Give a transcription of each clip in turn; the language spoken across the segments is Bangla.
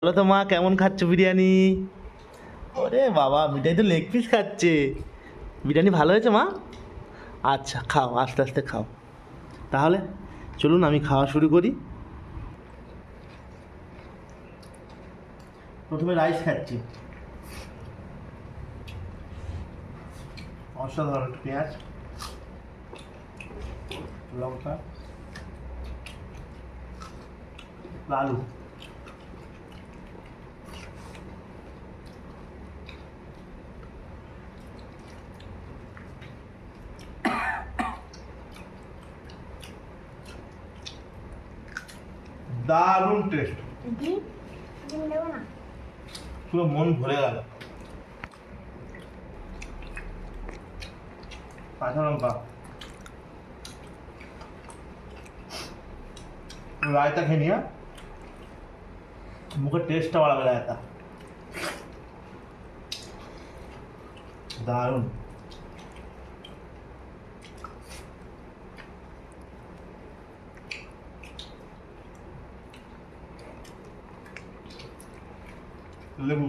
বলো তো মা, কেমন খাচ্ছ বিরিয়ানি? ওরে বাবা, বিরিয়ানি তো লেগ পিস খাচ্ছে। বিরিয়ানি ভালো হয়েছে মা? আচ্ছা, খাও, আস্তে আস্তে খাও। তাহলে চলুন আমি খাওয়া শুরু করি। প্রথমে রাইস খাচ্ছি। অসাধারণ, একটু পেঁয়াজ, লঙ্কা, আলু। দারুণ টেস্ট, পুরো মন ভরে গেল। কাঁচা লঙ্কা, রায়তা খেয়ে নিয়ে মুখের টেস্টটা বাড়াবে রায়তা। দারুণ। লেবু,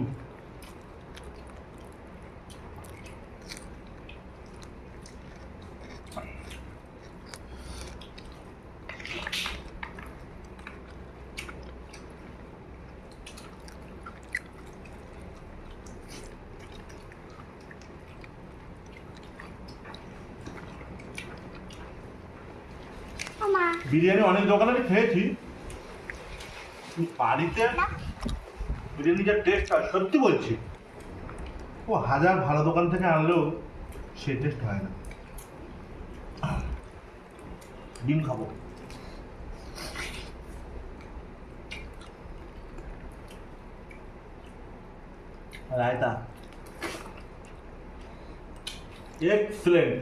বিরিয়ানি অনেক দোকানে খেয়েছি, বাড়িতে বিরিয়ানি যা টেস্ট হয়, সত্যি বলছি, ও হাজার ভালো দোকান থেকে আনলেও সেই টেস্ট হয় না। ডিম খাবো। রায়তা এক্সেলেন্ট।